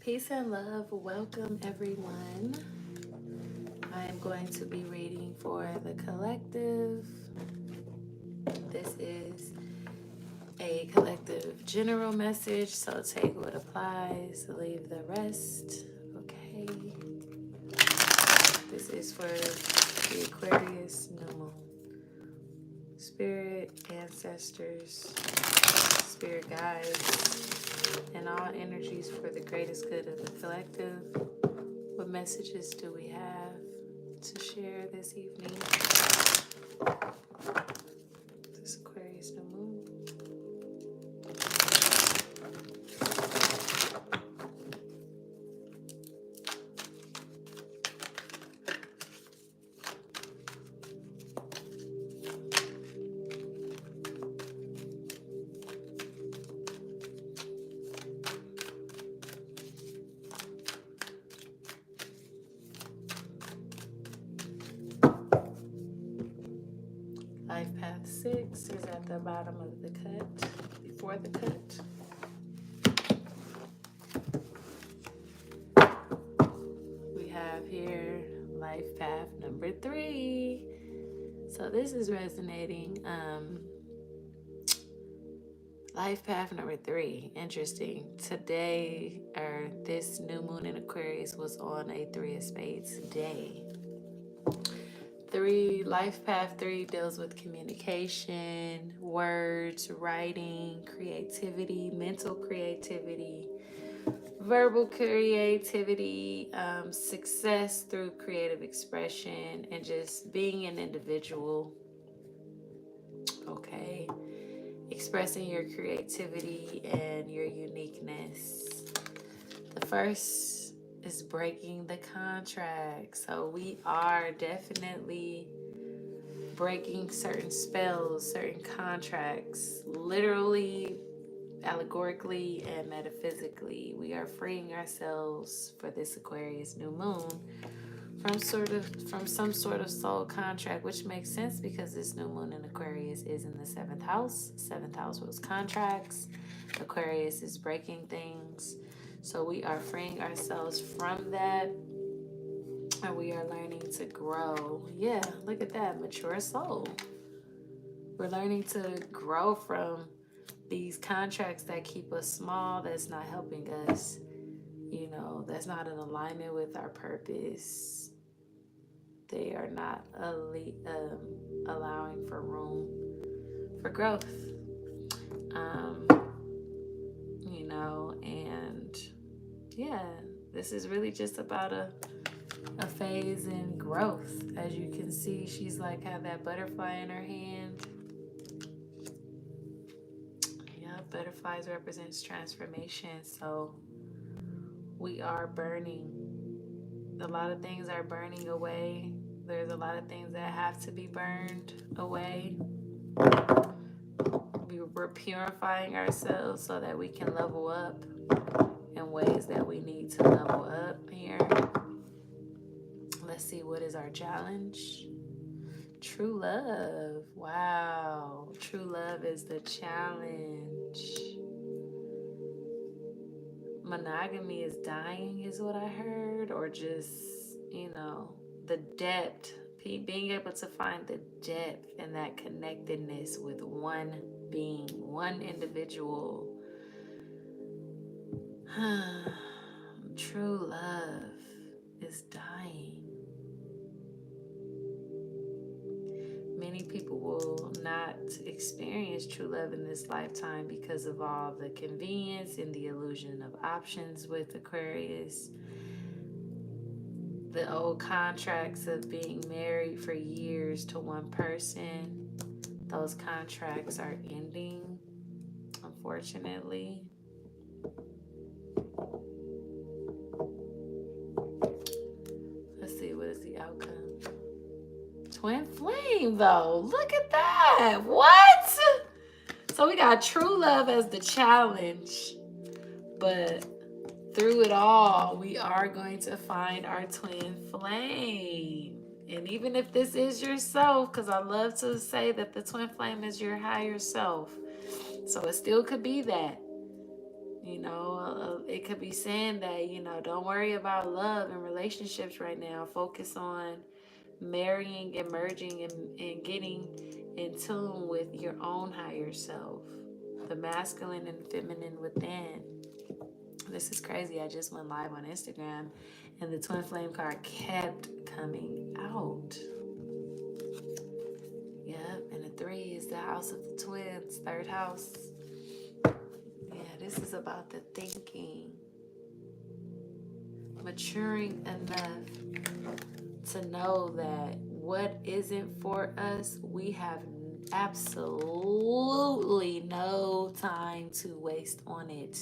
Peace and love. Welcome, everyone. I am going to be reading for the collective. This is a collective general message, so take what applies, leave the rest. Okay. This is for the Aquarius new moon. Spirit, ancestors, spirit guides, and all energies for the greatest good of the collective. What messages do we have to share this evening? This Aquarius new moon. Life path 6 is at the bottom of the cut, before the cut. We have here life path number 3. So this is resonating. Life path number 3. Interesting. Today, or this new moon in Aquarius was on a 3 of Spades day. 3, life path 3 deals with communication, words, writing, creativity, mental creativity, verbal creativity, success through creative expression, and just being an individual. Okay. Expressing your creativity and your uniqueness. The first is breaking the contract. So we are definitely breaking certain spells, certain contracts, literally, allegorically, and metaphysically. We are freeing ourselves for this Aquarius new moon from some sort of soul contract, which makes sense because this new moon in Aquarius is in the 7th house. 7th house was contracts. Aquarius is breaking things. So we are freeing ourselves from that, and we are learning to grow. Yeah, look at that, mature soul. We're learning to grow from these contracts that keep us small, that's not helping us, that's not in alignment with our purpose. They are not allowing for room for growth. And yeah, this is really just about a phase in growth. As you can see, she's like have that butterfly in her hand. Yeah, butterflies represents transformation. So we are burning. A lot of things are burning away. There's a lot of things that have to be burned away. We're purifying ourselves so that we can level up in ways that we need to level up here. Let's see, what is our challenge? True love. Wow. True love is the challenge. Monogamy is dying is what I heard, or just, the depth, being able to find the depth and that connectedness with one being, one individual. True love is dying. Many people will not experience true love in this lifetime because of all the convenience and the illusion of options with Aquarius. The old contracts of being married for years to one person, those contracts are ending, unfortunately. Let's see, what is the outcome? Twin flame, though. Look at that. What? So we got true love as the challenge, but through it all, we are going to find our twin flame. And even if this is yourself, because I love to say that the twin flame is your higher self. So it still could be that. You know, it could be saying that, you know, don't worry about love and relationships right now. Focus on marrying and merging and getting in tune with your own higher self, the masculine and feminine within. This is crazy. I just went live on Instagram and the twin flame card kept coming out. Yep, and the 3 is the house of the twins, third house. Yeah, this is about the thinking. Maturing enough to know that what isn't for us, we have absolutely no time to waste on it.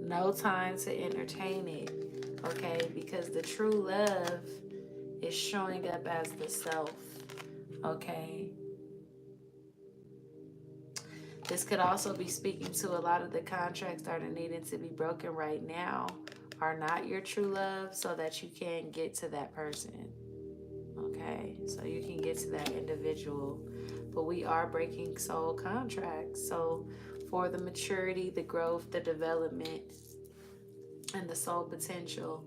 No time to entertain it, okay? Because the true love is showing up as the self, okay? This could also be speaking to a lot of the contracts that are needing to be broken right now are not your true love, so that you can get to that person, okay? So you can get to that individual. But we are breaking soul contracts. So for the maturity, the growth, the development, and the soul potential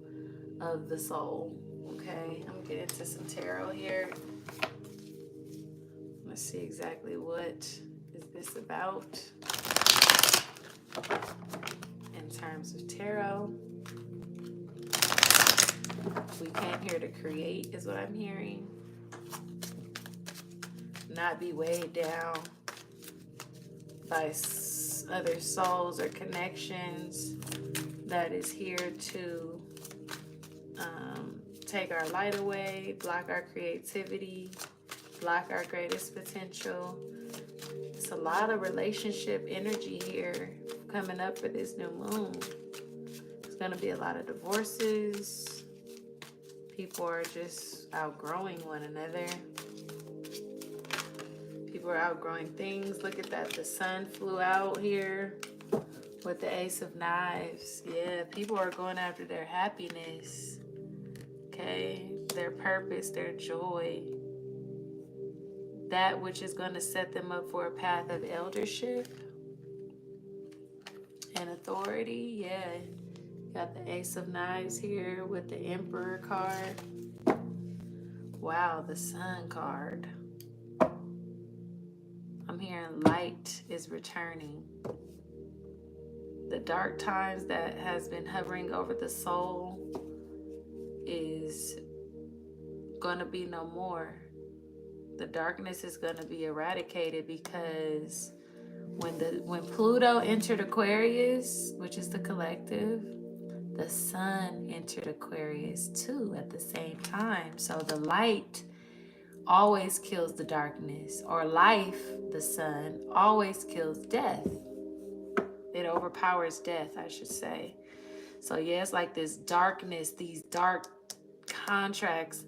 of the soul, okay? I'm gonna get into some tarot here. Let's see exactly what is this about in terms of tarot. We came here to create, is what I'm hearing. Not be weighed down by other souls or connections that is here to take our light away, block our creativity, block our greatest potential. It's a lot of relationship energy here coming up for this new moon. There's going to be a lot of divorces. People are just outgrowing one another. People are outgrowing things. Look at that. The sun flew out here with the Ace of Knives. Yeah, people are going after their happiness. Okay? Their purpose, their joy. That which is going to set them up for a path of eldership and authority. Yeah. Got the Ace of Knives here with the Emperor card. Wow, the Sun card. I'm hearing light is returning. The dark times that has been hovering over the soul is going to be no more. The darkness is going to be eradicated, because when Pluto entered Aquarius, which is the collective, the sun entered Aquarius too at the same time. So the light always kills the darkness, or life, the sun, always kills death. It overpowers death, I should say. So yeah, it's like this darkness, these dark contracts,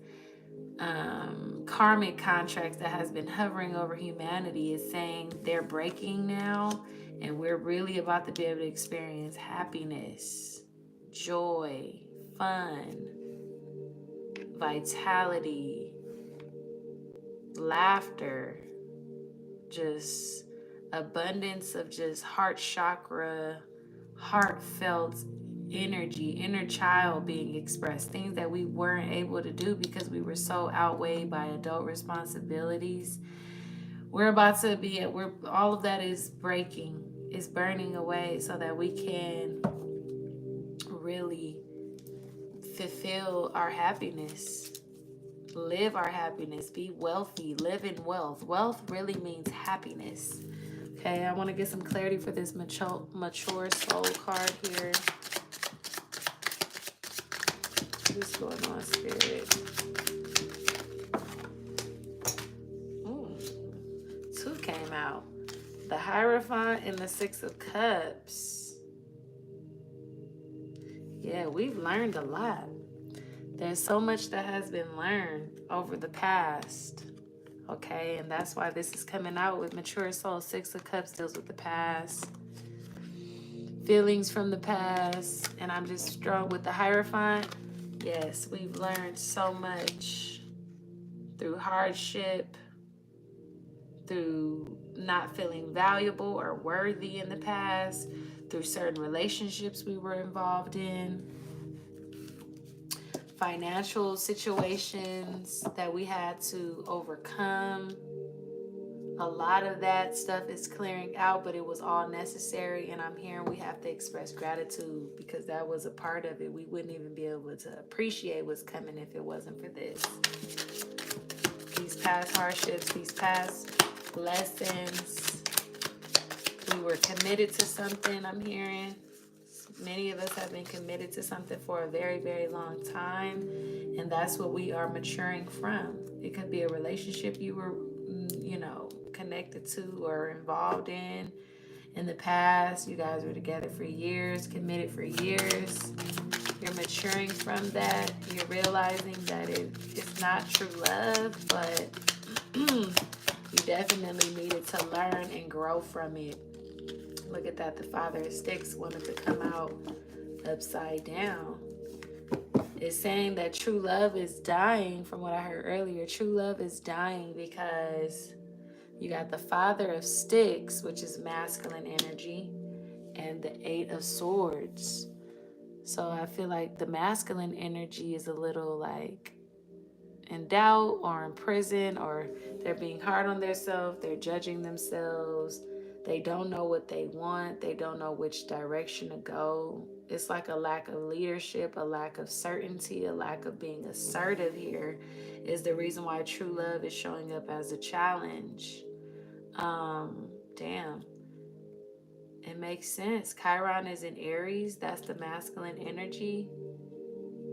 karmic contracts that has been hovering over humanity is saying they're breaking now, and we're really about to be able to experience happiness, joy, fun, vitality, laughter, just abundance of just heart chakra, heartfelt energy, inner child being expressed, things that we weren't able to do because we were so outweighed by adult responsibilities. We're about to be all of that is breaking, is burning away, so that we can really fulfill our happiness, live our happiness, be wealthy, live in wealth. Wealth really means happiness. Okay, I want to get some clarity for this mature soul card here. What's going on, Spirit? Ooh, 2 came out. The Hierophant and the 6 of Cups. Yeah, we've learned a lot. There's so much that has been learned over the past. Okay, and that's why this is coming out with mature soul. 6 of Cups deals with the past, feelings from the past, and I'm just strong with the Hierophant. Yes, we've learned so much through hardship, through not feeling valuable or worthy in the past, through certain relationships we were involved in, financial situations that we had to overcome. A lot of that stuff is clearing out, but it was all necessary. And I'm hearing we have to express gratitude because that was a part of it. We wouldn't even be able to appreciate what's coming if it wasn't for this. These past hardships, these past lessons, we were committed to something, I'm hearing. Many of us have been committed to something for a very, very long time. And that's what we are maturing from. It could be a relationship you were, connected to or involved in the past. You guys were together for years, committed for years. You're maturing from that. You're realizing that it's not true love, but you definitely needed to learn and grow from it. Look at that. The Father of Sticks wanted to come out upside down. It's saying that true love is dying. From what I heard earlier, true love is dying because you got the Father of Sticks, which is masculine energy, and the Eight of Swords. So I feel like the masculine energy is a little like in doubt or in prison, or they're being hard on themselves, they're judging themselves, they don't know what they want, they don't know which direction to go. It's like a lack of leadership, a lack of certainty, a lack of being assertive here is the reason why true love is showing up as a challenge. Damn. It makes sense. Chiron is in Aries. That's the masculine energy.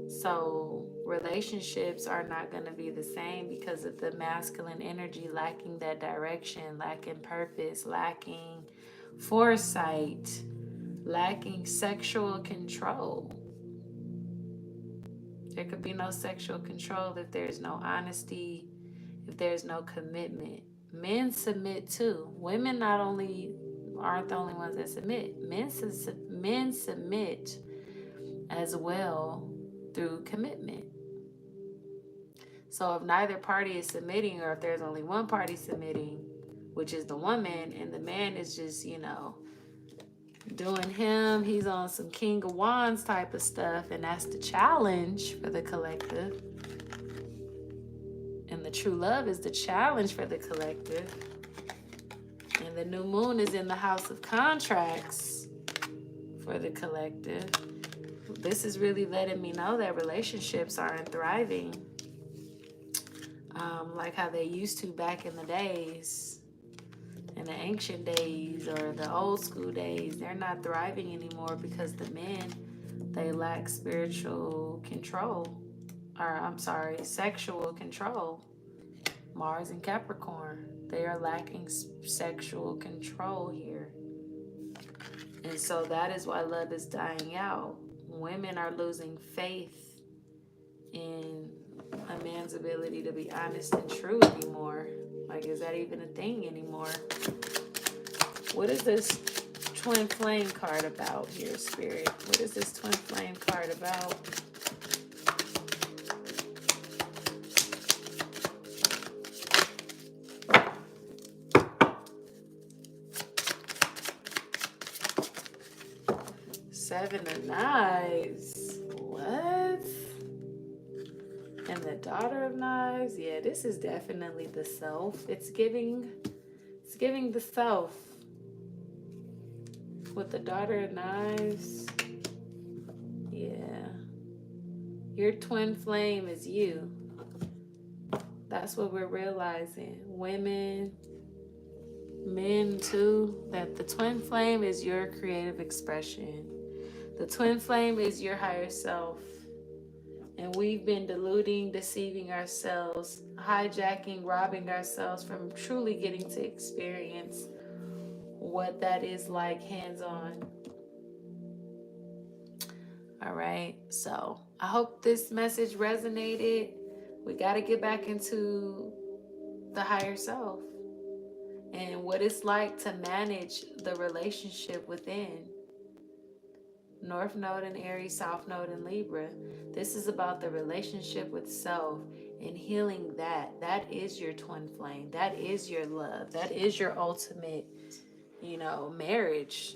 So relationships are not going to be the same because of the masculine energy lacking that direction, lacking purpose, lacking foresight, lacking sexual control. There could be no sexual control if there's no honesty, if there's no commitment. Men submit too. Women not only aren't the only ones that submit. Men submit as well through commitment. So if neither party is submitting, or if there's only one party submitting, which is the woman, and the man is just, doing him, he's on some King of Wands type of stuff, and that's the challenge for the collective. And the true love is the challenge for the collective. And the new moon is in the house of contracts for the collective. This is really letting me know that relationships aren't thriving like how they used to back in the days, in the ancient days or the old school days. They're not thriving anymore because the men, they lack spiritual control, sexual control. Mars and Capricorn, they are lacking sexual control here. And so that is why love is dying out. Women are losing faith in a man's ability to be honest and true anymore. Like, is that even a thing anymore? What is this twin flame card about here, Spirit? What is this twin flame card about? Seven of Knives. What? And the Daughter of Knives. Yeah, this is definitely the self. It's giving the self. With the Daughter of Knives. Yeah. Your twin flame is you. That's what we're realizing. Women, men too, that the twin flame is your creative expression. The twin flame is your higher self. And we've been deluding, deceiving ourselves, hijacking, robbing ourselves from truly getting to experience what that is like hands-on. All right, so I hope this message resonated. We got to get back into the higher self and what it's like to manage the relationship within. North Node in Aries, South Node in Libra. This is about the relationship with self and healing that. That is your twin flame. That is your love. That is your ultimate, marriage.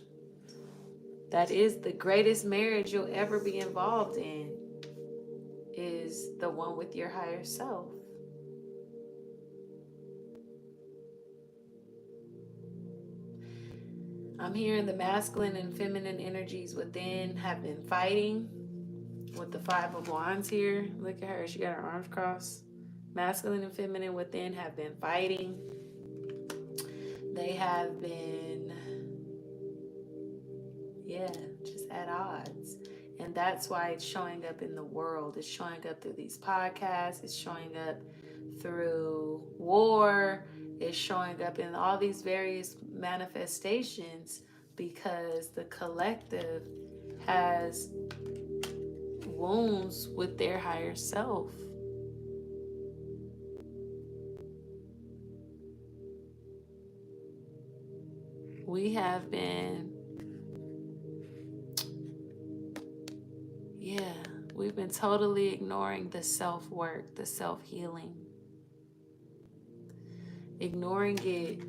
That is the greatest marriage you'll ever be involved in, is the one with your higher self. I'm hearing the masculine and feminine energies within have been fighting with the Five of Wands here. Look at her. She got her arms crossed. Masculine and feminine within have been fighting. They have been, just at odds. And that's why it's showing up in the world. It's showing up through these podcasts. It's showing up through war. It's showing up in all these various manifestations because the collective has wounds with their higher self. We have been, we've been totally ignoring the self-work, the self-healing. Ignoring it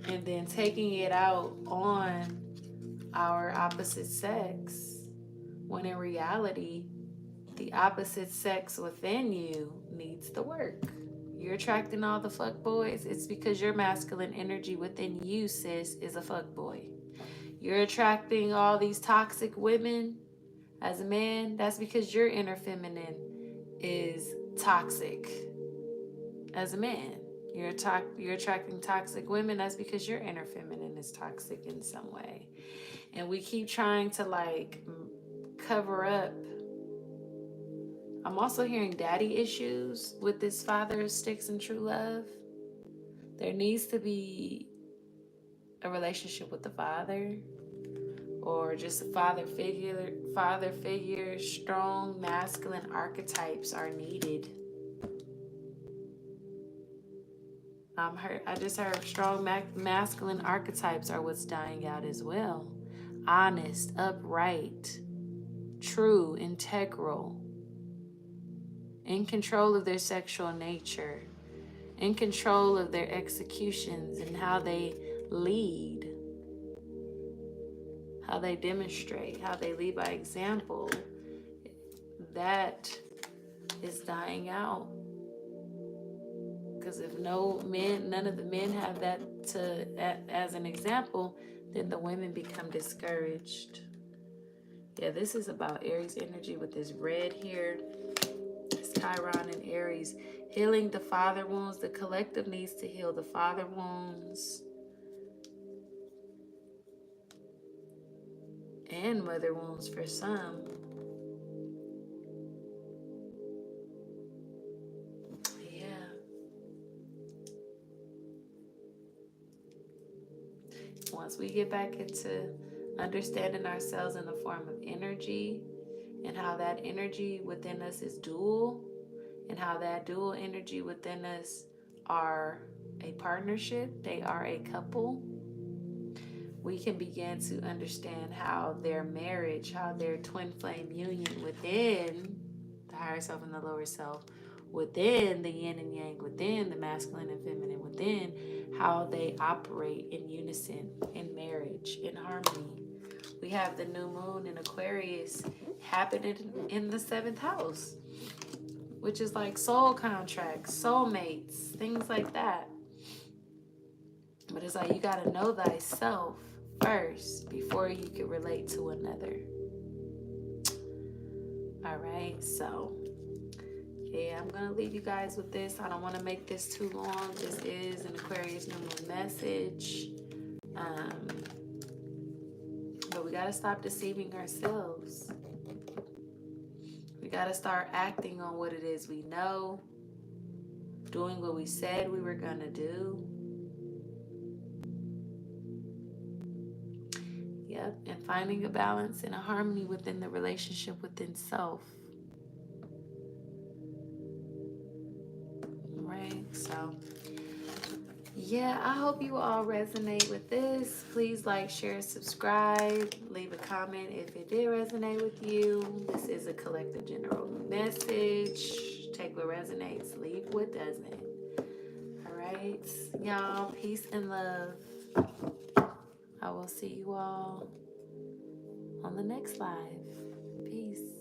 and then taking it out on our opposite sex, when in reality, the opposite sex within you needs the work. You're attracting all the fuck boys. It's because your masculine energy within you, sis, is a fuck boy. You're attracting all these toxic women as a man. That's because your inner feminine is toxic as a man. You're attracting toxic women. That's because your inner feminine is toxic in some way. And we keep trying to cover up. I'm also hearing daddy issues with this Father of Sticks and True Love. There needs to be a relationship with the father, or just a father figure. Strong masculine archetypes are needed. I just heard strong masculine archetypes are what's dying out as well. Honest, upright, true, integral, in control of their sexual nature, in control of their executions and how they lead, how they demonstrate, how they lead by example. That is dying out. Because if none of the men have that as an example, then the women become discouraged. Yeah, this is about Aries energy with this red here. It's Chiron and Aries. Healing the father wounds. The collective needs to heal the father wounds and mother wounds for some. Once we get back into understanding ourselves in the form of energy, and how that energy within us is dual, and how that dual energy within us are a partnership, they are a couple, we can begin to understand how their marriage, how their twin flame union within the higher self and the lower self, within the yin and yang, within the masculine and feminine, within how they operate in unison, in marriage, in harmony. We have the new moon in Aquarius happening in the 7th house, which is like soul contracts, soulmates, things like that. But it's like you got to know thyself first before you can relate to another. All right, so yeah, I'm going to leave you guys with this. I don't want to make this too long. This is an Aquarius new moon message. But we got to stop deceiving ourselves. We got to start acting on what it is we know, doing what we said we were going to do. Yep, and finding a balance and a harmony within the relationship within self. Right, so Yeah, I hope you all resonate with this. Please like, share, subscribe, leave a comment if it did resonate with you. This is a collective general message. Take what resonates, leave what doesn't. All right, y'all, peace and love. I will see you all on the next live. Peace.